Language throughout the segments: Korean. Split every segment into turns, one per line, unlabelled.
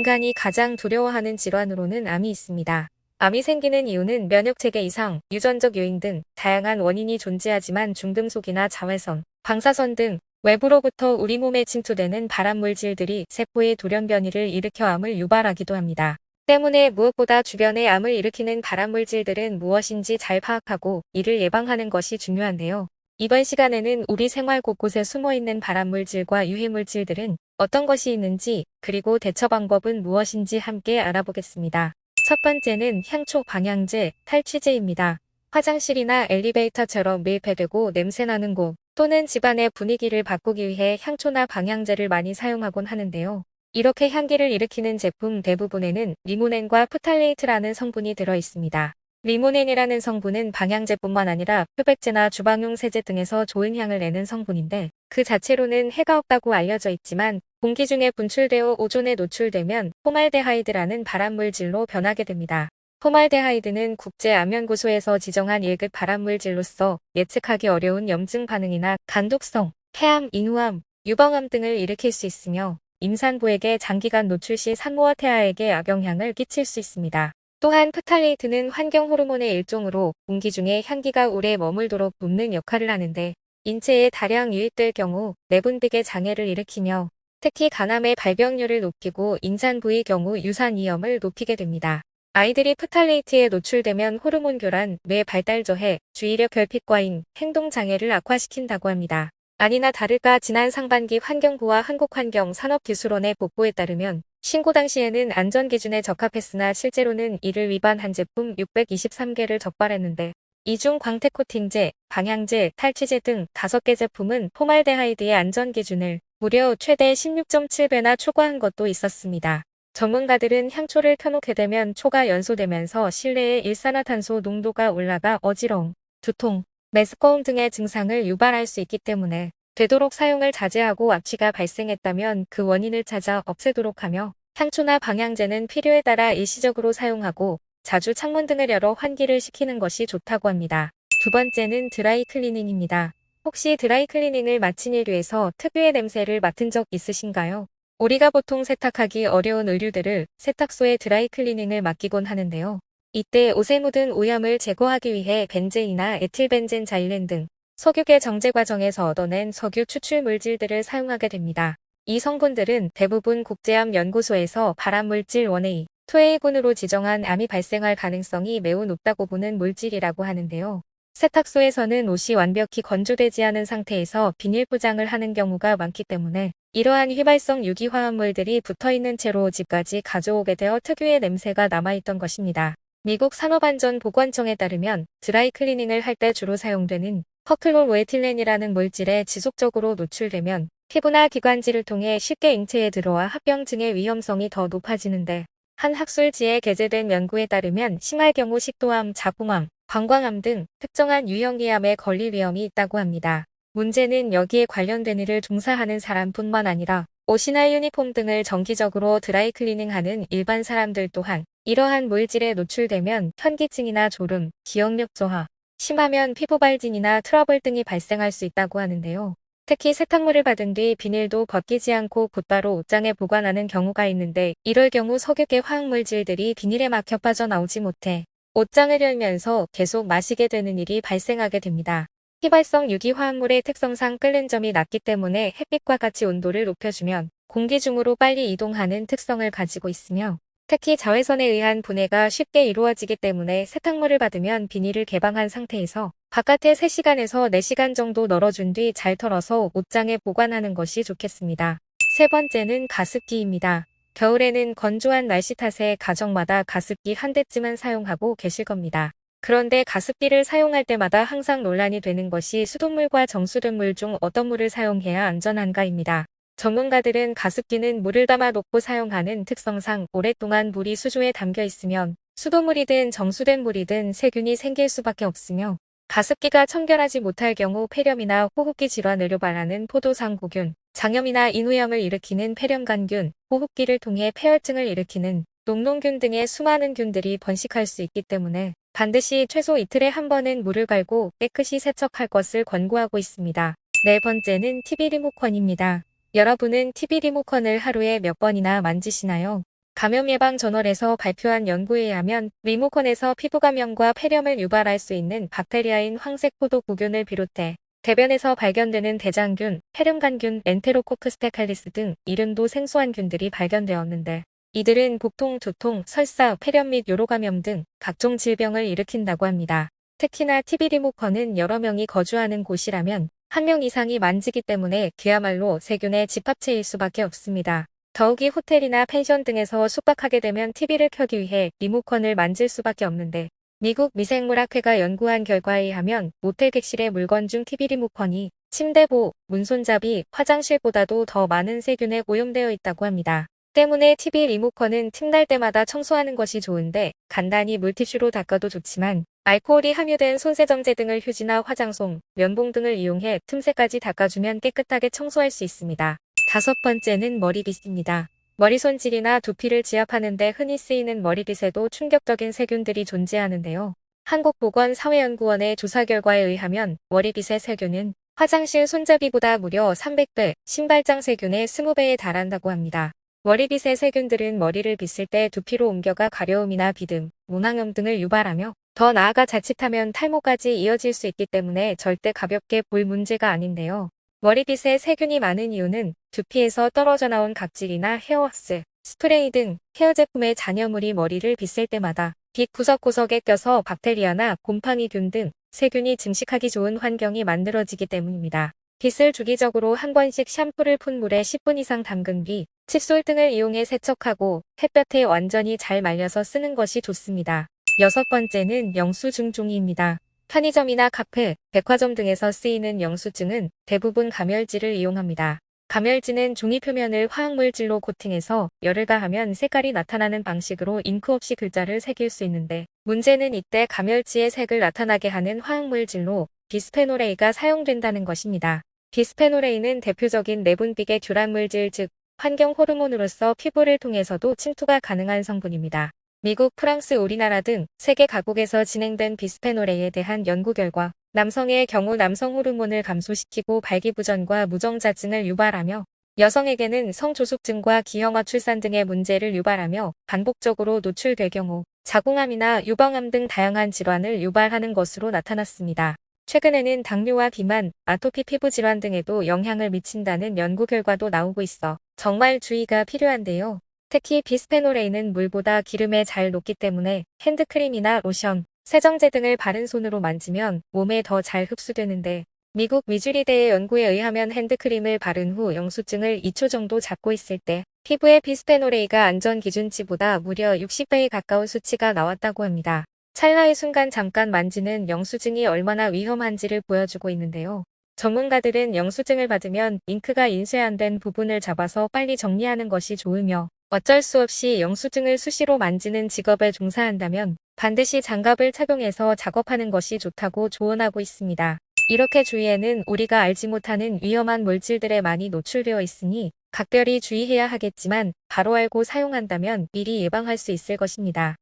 인간이 가장 두려워하는 질환으로는 암이 있습니다. 암이 생기는 이유는 면역체계 이상, 유전적 요인 등 다양한 원인이 존재하지만 중금속이나 자외선, 방사선 등 외부로부터 우리 몸에 침투되는 발암물질들이 세포의 돌연 변이를 일으켜 암을 유발하기도 합니다. 때문에 무엇보다 주변에 암을 일으키는 발암물질들은 무엇인지 잘 파악하고 이를 예방하는 것이 중요한데요. 이번 시간에는 우리 생활 곳곳에 숨어있는 발암물질과 유해물질들은 어떤 것이 있는지, 그리고 대처 방법은 무엇인지 함께 알아보겠습니다. 첫 번째는 향초 방향제, 탈취제입니다. 화장실이나 엘리베이터처럼 밀폐되고 냄새나는 곳, 또는 집안의 분위기를 바꾸기 위해 향초나 방향제를 많이 사용하곤 하는데요. 이렇게 향기를 일으키는 제품 대부분에는 리모넨과 프탈레이트라는 성분이 들어 있습니다. 리모넨이라는 성분은 방향제뿐만 아니라 표백제나 주방용 세제 등에서 좋은 향을 내는 성분인데 그 자체로는 해가 없다고 알려져 있지만 공기 중에 분출되어 오존에 노출되면 포말데하이드라는 발암물질로 변하게 됩니다. 포말데하이드는 국제암연구소에서 지정한 1급 발암물질로서 예측하기 어려운 염증 반응이나 간독성, 폐암, 인후암, 유방암 등을 일으킬 수 있으며 임산부에게 장기간 노출 시 산모와 태아에게 악영향을 끼칠 수 있습니다. 또한 프탈레이트는 환경 호르몬의 일종으로 공기 중에 향기가 오래 머물도록 돕는 역할을 하는데 인체에 다량 유입될 경우 내분비계 장애를 일으키며 특히 간암의 발병률을 높이고 임산부의 경우 유산위험을 높이게 됩니다. 아이들이 프탈레이트에 노출되면 호르몬 교란, 뇌 발달 저해, 주의력 결핍 과잉, 행동장애를 악화시킨다고 합니다. 아니나 다를까 지난 상반기 환경부와 한국환경산업기술원의 보고에 따르면 신고 당시에는 안전기준에 적합했으나 실제로는 이를 위반한 제품 623개를 적발했는데 이 중 광택코팅제, 방향제, 탈취제 등 5개 제품은 포말데하이드의 안전기준을 무려 최대 16.7배나 초과한 것도 있었습니다. 전문가들은 향초를 켜놓게 되면 초가 연소되면서 실내의 일산화탄소 농도가 올라가 어지러움, 두통, 메스꺼움 등의 증상을 유발할 수 있기 때문에 되도록 사용을 자제하고 악취가 발생했다면 그 원인을 찾아 없애도록 하며 향초나 방향제는 필요에 따라 일시적으로 사용하고 자주 창문 등을 열어 환기를 시키는 것이 좋다고 합니다. 두 번째는 드라이 클리닝입니다. 혹시 드라이 클리닝을 마친 일류에서 특유의 냄새를 맡은 적 있으신가요? 우리가 보통 세탁하기 어려운 의류들을 세탁소에 드라이 클리닝을 맡기곤 하는데요. 이때 옷에 묻은 오염을 제거하기 위해 벤젠이나 에틸벤젠 자일렌 등 석유계 정제 과정에서 얻어낸 석유 추출 물질들을 사용하게 됩니다. 이 성분들은 대부분 국제암 연구소에서 발암물질 1A, 2A군으로 지정한 암이 발생할 가능성이 매우 높다고 보는 물질이라고 하는데요. 세탁소에서는 옷이 완벽히 건조되지 않은 상태에서 비닐 포장을 하는 경우가 많기 때문에 이러한 휘발성 유기화합물들이 붙어있는 채로 집까지 가져오게 되어 특유의 냄새가 남아있던 것입니다. 미국 산업안전보건청에 따르면 드라이 클리닝을 할 때 주로 사용되는 퍼클로로에틸렌이라는 물질에 지속적으로 노출되면 피부나 기관지를 통해 쉽게 인체에 들어와 합병증의 위험성이 더 높아지는데 한 학술지에 게재된 연구에 따르면 심할 경우 식도암, 자궁암, 방광암 등 특정한 유형의 암에 걸릴 위험이 있다고 합니다. 문제는 여기에 관련된 일을 종사하는 사람뿐만 아니라 옷이나 유니폼 등을 정기적으로 드라이 클리닝하는 일반 사람들 또한 이러한 물질에 노출되면 현기증이나 졸음, 기억력 저하, 심하면 피부발진이나 트러블 등이 발생할 수 있다고 하는데요. 특히 세탁물을 받은 뒤 비닐도 벗기지 않고 곧바로 옷장에 보관하는 경우가 있는데 이럴 경우 석유계 화학물질들이 비닐에 막혀 빠져나오지 못해 옷장을 열면서 계속 마시게 되는 일이 발생하게 됩니다. 휘발성 유기화합물의 특성상 끓는 점이 낮기 때문에 햇빛과 같이 온도를 높여주면 공기 중으로 빨리 이동하는 특성을 가지고 있으며 특히 자외선에 의한 분해가 쉽게 이루어지기 때문에 세탁물을 받으면 비닐을 개방한 상태에서 바깥에 3시간에서 4시간 정도 널어준 뒤 잘 털어서 옷장에 보관하는 것이 좋겠습니다. 세 번째는 가습기입니다. 겨울에는 건조한 날씨 탓에 가정마다 가습기 한 대쯤은 사용하고 계실 겁니다. 그런데 가습기를 사용할 때마다 항상 논란이 되는 것이 수돗물과 정수된 물 중 어떤 물을 사용해야 안전한가입니다. 전문가들은 가습기는 물을 담아 놓고 사용하는 특성상 오랫동안 물이 수조에 담겨 있으면 수돗물이든 정수된 물이든 세균이 생길 수밖에 없으며 가습기가 청결하지 못할 경우 폐렴이나 호흡기 질환을 유발하는 포도상구균, 장염이나 인후염을 일으키는 폐렴간균, 호흡기를 통해 폐혈증을 일으키는 녹농균 등의 수많은 균들이 번식할 수 있기 때문에 반드시 최소 이틀에 한 번은 물을 갈고 깨끗이 세척할 것을 권고하고 있습니다. 네 번째는 TV 리모컨입니다. 여러분은 TV 리모컨을 하루에 몇 번이나 만지시나요? 감염 예방 저널에서 발표한 연구에 의하면 리모컨에서 피부 감염과 폐렴을 유발할 수 있는 박테리아인 황색 포도구균을 비롯해 대변에서 발견되는 대장균, 폐렴간균, 엔테로코크스 페칼리스 등 이름도 생소한 균들이 발견되었는데 이들은 복통, 두통, 설사, 폐렴 및 요로 감염 등 각종 질병을 일으킨다고 합니다. 특히나 TV 리모컨은 여러 명이 거주하는 곳이라면 한 명 이상이 만지기 때문에 그야말로 세균의 집합체일 수밖에 없습니다. 더욱이 호텔이나 펜션 등에서 숙박하게 되면 TV를 켜기 위해 리모컨을 만질 수밖에 없는데 미국 미생물학회가 연구한 결과에 의하면 모텔 객실의 물건 중 TV 리모컨이 침대보, 문손잡이, 화장실보다도 더 많은 세균에 오염되어 있다고 합니다. 때문에 TV 리모컨은 틈날 때마다 청소하는 것이 좋은데 간단히 물티슈로 닦아도 좋지만 알코올이 함유된 손세정제 등을 휴지나 화장솜, 면봉 등을 이용해 틈새까지 닦아주면 깨끗하게 청소할 수 있습니다. 다섯 번째는 머리빗입니다. 머리손질이나 두피를 지압하는 데 흔히 쓰이는 머리빗에도 충격적인 세균들이 존재하는데요. 한국보건사회연구원의 조사 결과에 의하면 머리빗의 세균은 화장실 손잡이보다 무려 300배, 신발장 세균의 20배에 달한다고 합니다. 머리빗의 세균들은 머리를 빗을 때 두피로 옮겨가 가려움이나 비듬, 모낭염 등을 유발하며 더 나아가 자칫하면 탈모까지 이어질 수 있기 때문에 절대 가볍게 볼 문제가 아닌데요. 머리빗에 세균이 많은 이유는 두피에서 떨어져 나온 각질이나 헤어왁스, 스프레이 등 헤어 제품의 잔여물이 머리를 빗을 때마다 빗 구석구석에 껴서 박테리아나 곰팡이균 등 세균이 증식하기 좋은 환경이 만들어지기 때문입니다. 빗을 주기적으로 한 번씩 샴푸를 푼 물에 10분 이상 담근 뒤 칫솔 등을 이용해 세척하고 햇볕에 완전히 잘 말려서 쓰는 것이 좋습니다. 여섯 번째는 영수증 종이입니다. 편의점이나 카페, 백화점 등에서 쓰이는 영수증은 대부분 감열질을 이용합니다. 감열질은 종이 표면을 화학물질로 코팅해서 열을 가하면 색깔이 나타나는 방식으로 잉크 없이 글자를 새길 수 있는데 문제는 이때 감열지의 색을 나타나게 하는 화학물질로 비스페놀 A가 사용된다는 것입니다. 비스페놀 A는 대표적인 내분비계 교란물질 즉 환경 호르몬으로서 피부를 통해서도 침투가 가능한 성분입니다. 미국, 프랑스, 우리나라 등 세계 각국에서 진행된 비스페놀 A에 대한 연구 결과 남성의 경우 남성 호르몬을 감소시키고 발기부전과 무정자증을 유발하며 여성에게는 성조숙증과 기형아 출산 등의 문제를 유발하며 반복적으로 노출될 경우 자궁암이나 유방암 등 다양한 질환을 유발하는 것으로 나타났습니다. 최근에는 당뇨와 비만, 아토피 피부 질환 등에도 영향을 미친다는 연구 결과도 나오고 있어 정말 주의가 필요한데요. 특히 비스페놀 A는 물보다 기름에 잘 녹기 때문에 핸드크림이나 로션, 세정제 등을 바른 손으로 만지면 몸에 더 잘 흡수되는데 미국 미주리대의 연구에 의하면 핸드크림을 바른 후 영수증을 2초 정도 잡고 있을 때 피부의 비스페놀 A가 안전 기준치보다 무려 60배에 가까운 수치가 나왔다고 합니다. 찰나의 순간 잠깐 만지는 영수증이 얼마나 위험한지를 보여주고 있는데요. 전문가들은 영수증을 받으면 잉크가 인쇄 안 된 부분을 잡아서 빨리 정리하는 것이 좋으며 어쩔 수 없이 영수증을 수시로 만지는 직업에 종사한다면 반드시 장갑을 착용해서 작업하는 것이 좋다고 조언하고 있습니다. 이렇게 주위에는 우리가 알지 못하는 위험한 물질들에 많이 노출되어 있으니 각별히 주의해야 하겠지만 바로 알고 사용한다면 미리 예방할 수 있을 것입니다.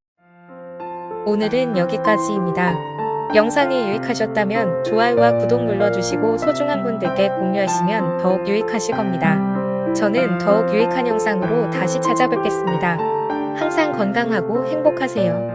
오늘은 여기까지입니다. 영상이 유익하셨다면 좋아요와 구독 눌러주시고 소중한 분들께 공유하시면 더욱 유익하실 겁니다. 저는 더욱 유익한 영상으로 다시 찾아뵙겠습니다. 항상 건강하고 행복하세요.